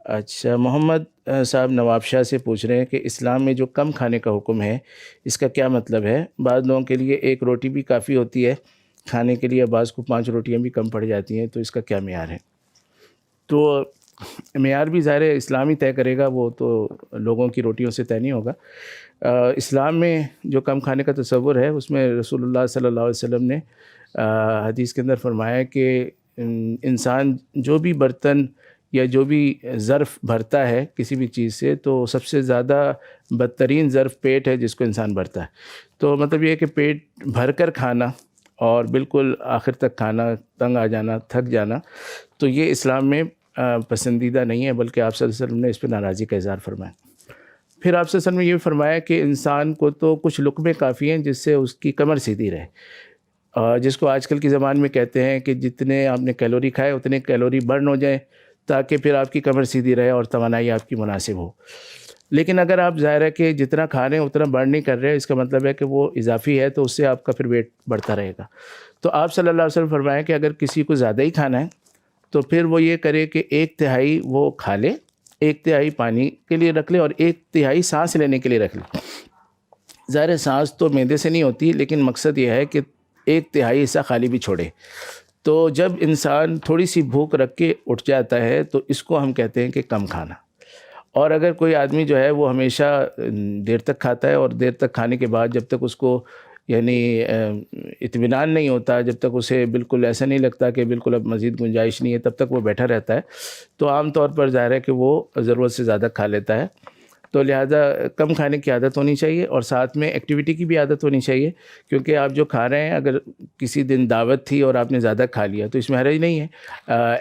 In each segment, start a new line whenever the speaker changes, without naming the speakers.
اچھا، محمد صاحب نواب شاہ سے پوچھ رہے ہیں کہ اسلام میں جو کم کھانے کا حکم ہے اس کا کیا مطلب ہے؟ بعض لوگوں کے لیے ایک روٹی بھی کافی ہوتی ہے کھانے کے لیے، بعض کو 5 روٹیاں بھی کم پڑ جاتی ہیں، تو اس کا کیا معیار ہے؟ تو معیار بھی ظاہر ہے اسلام ہی طے کرے گا، وہ تو لوگوں کی روٹیوں سے طے نہیں ہوگا۔ اسلام میں جو کم کھانے کا تصور ہے اس میں رسول اللہ صلی اللہ علیہ وسلم نے حدیث کے اندر فرمایا کہ انسان جو بھی برتن یا جو بھی ظرف بھرتا ہے کسی بھی چیز سے، تو سب سے زیادہ بدترین ظرف پیٹ ہے جس کو انسان بھرتا ہے۔ تو مطلب یہ ہے کہ پیٹ بھر کر کھانا اور بالکل آخر تک کھانا، تنگ آ جانا، تھک جانا، تو یہ اسلام میں پسندیدہ نہیں ہے، بلکہ آپ صلی اللہ علیہ وسلم نے اس پہ ناراضی کا اظہار فرمایا۔ پھر آپ صلی اللہ علیہ وسلم نے یہ فرمایا کہ انسان کو تو کچھ لقمے کافی ہیں جس سے اس کی کمر سیدھی رہے، جس کو آج کل کی زبان میں کہتے ہیں کہ جتنے آپ نے کیلوری کھائے اتنے کیلوری برن ہو جائیں تاکہ پھر آپ کی کمر سیدھی رہے اور توانائی آپ کی مناسب ہو۔ لیکن اگر آپ ظاہر ہے کہ جتنا کھا رہے ہیں اتنا برن نہیں کر رہے، اس کا مطلب ہے کہ وہ اضافی ہے، تو اس سے آپ کا پھر ویٹ بڑھتا رہے گا۔ تو آپ صلی اللہ علیہ وسلم فرمایا کہ اگر کسی کو زیادہ ہی کھانا ہے تو پھر وہ یہ کرے کہ 1/3 وہ کھا لے، 1/3 پانی کے لیے رکھ لے اور 1/3 سانس لینے کے لیے رکھ لے۔ ظاہر ہے سانس تو معدے سے نہیں ہوتی، لیکن مقصد یہ ہے کہ 1/3 حصہ خالی بھی چھوڑے۔ تو جب انسان تھوڑی سی بھوک رکھ کے اٹھ جاتا ہے تو اس کو ہم کہتے ہیں کہ کم کھانا۔ اور اگر کوئی آدمی جو ہے وہ ہمیشہ دیر تک کھاتا ہے اور دیر تک کھانے کے بعد جب تک اس کو یعنی اطمینان نہیں ہوتا، جب تک اسے بالکل ایسا نہیں لگتا کہ بالکل اب مزید گنجائش نہیں ہے، تب تک وہ بیٹھا رہتا ہے، تو عام طور پر ظاہر ہے کہ وہ ضرورت سے زیادہ کھا لیتا ہے۔ تو لہٰذا کم کھانے کی عادت ہونی چاہیے اور ساتھ میں ایکٹیویٹی کی بھی عادت ہونی چاہیے، کیونکہ آپ جو کھا رہے ہیں اگر کسی دن دعوت تھی اور آپ نے زیادہ کھا لیا تو اس میں حرج نہیں ہے۔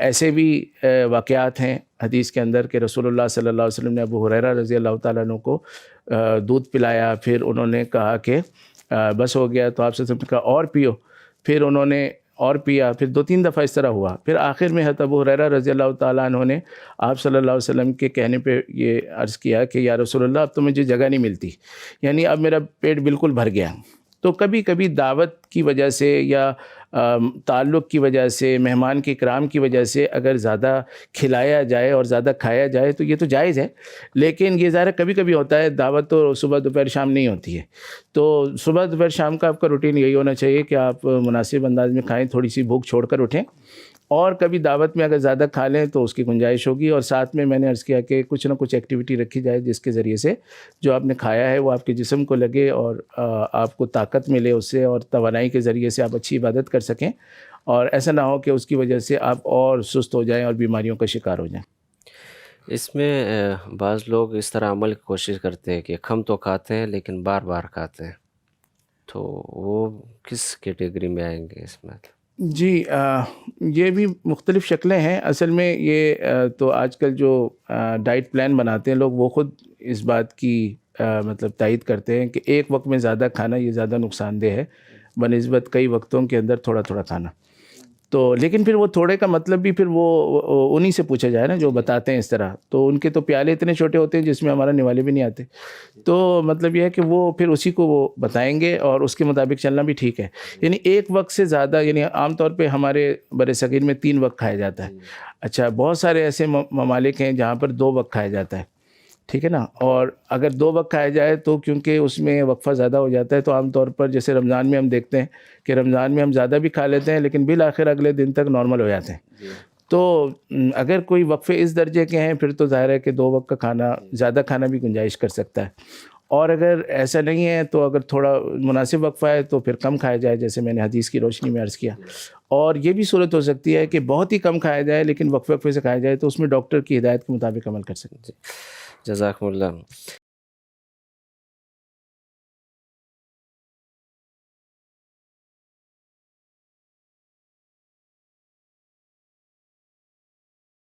ایسے بھی واقعات ہیں حدیث کے اندر کہ رسول اللہ صلی اللہ علیہ وسلم نے ابو ہریرہ رضی اللہ تعالیٰ عنہ کو دودھ پلایا، پھر انہوں نے کہا کہ بس ہو گیا، تو آپ سے کہا اور پیو، پھر انہوں نے اور پیا، پھر 2-3 دفعہ اس طرح ہوا، پھر آخر میں حضرت ابو ہریرہ رضی اللہ تعالیٰ عنہ نے آپ صلی اللہ علیہ وسلم کے کہنے پہ یہ عرض کیا کہ یا رسول اللہ اب تو مجھے جگہ نہیں ملتی، یعنی اب میرا پیٹ بالکل بھر گیا۔ تو کبھی کبھی دعوت کی وجہ سے یا تعلق کی وجہ سے، مہمان کے اکرام کی وجہ سے اگر زیادہ کھلایا جائے اور زیادہ کھایا جائے تو یہ تو جائز ہے، لیکن یہ ظاہر کبھی کبھی ہوتا ہے، دعوت تو صبح دوپہر شام نہیں ہوتی ہے۔ تو صبح دوپہر شام کا آپ کا روٹین یہی ہونا چاہیے کہ آپ مناسب انداز میں کھائیں، تھوڑی سی بھوک چھوڑ کر اٹھیں، اور کبھی دعوت میں اگر زیادہ کھا لیں تو اس کی گنجائش ہوگی، اور ساتھ میں نے عرض کیا کہ کچھ نہ کچھ ایکٹیویٹی رکھی جائے جس کے ذریعے سے جو آپ نے کھایا ہے وہ آپ کے جسم کو لگے اور آپ کو طاقت ملے اس سے، اور توانائی کے ذریعے سے آپ اچھی عبادت کر سکیں، اور ایسا نہ ہو کہ اس کی وجہ سے آپ اور سست ہو جائیں اور بیماریوں کا شکار ہو جائیں۔
اس میں بعض لوگ اس طرح عمل کی کوشش کرتے ہیں کہ کم تو کھاتے ہیں لیکن بار بار کھاتے ہیں، تو وہ کس کیٹیگری میں آئیں گے اس میں؟
جی، یہ بھی مختلف شکلیں ہیں۔ اصل میں یہ تو آج کل جو ڈائٹ پلان بناتے ہیں لوگ، وہ خود اس بات کی مطلب تائید کرتے ہیں کہ ایک وقت میں زیادہ کھانا یہ زیادہ نقصان دہ ہے بنسبت کئی وقتوں کے اندر تھوڑا تھوڑا کھانا۔ تو لیکن پھر وہ تھوڑے کا مطلب بھی پھر وہ انہی سے پوچھا جائے نا جو بتاتے ہیں اس طرح، تو ان کے تو پیالے اتنے چھوٹے ہوتے ہیں جس میں ہمارا نوالے بھی نہیں آتے، تو مطلب یہ ہے کہ وہ پھر اسی کو وہ بتائیں گے اور اس کے مطابق چلنا بھی ٹھیک ہے۔ یعنی ایک وقت سے زیادہ، یعنی عام طور پہ ہمارے بر صغیر میں 3 وقت کھایا جاتا ہے۔ اچھا، بہت سارے ایسے ممالک ہیں جہاں پر 2 وقت کھایا جاتا ہے، ٹھیک ہے نا، اور اگر 2 وقت کھایا جائے تو کیونکہ اس میں وقفہ زیادہ ہو جاتا ہے، تو عام طور پر جیسے رمضان میں ہم دیکھتے ہیں کہ رمضان میں ہم زیادہ بھی کھا لیتے ہیں لیکن بالآخر اگلے دن تک نارمل ہو جاتے ہیں۔ تو اگر کوئی وقفے اس درجے کے ہیں پھر تو ظاہر ہے کہ 2 وقت کا کھانا، زیادہ کھانا بھی گنجائش کر سکتا ہے، اور اگر ایسا نہیں ہے تو اگر تھوڑا مناسب وقفہ ہے تو پھر کم کھایا جائے، جیسے میں نے حدیث کی روشنی میں عرض کیا۔ اور یہ بھی صورت ہو سکتی ہے کہ بہت ہی کم کھایا جائے لیکن وقفے وقفے سے کھایا جائے، تو اس میں ڈاکٹر کی ہدایت کے مطابق عمل کر سکتے ہیں۔
جزاکم اللہ۔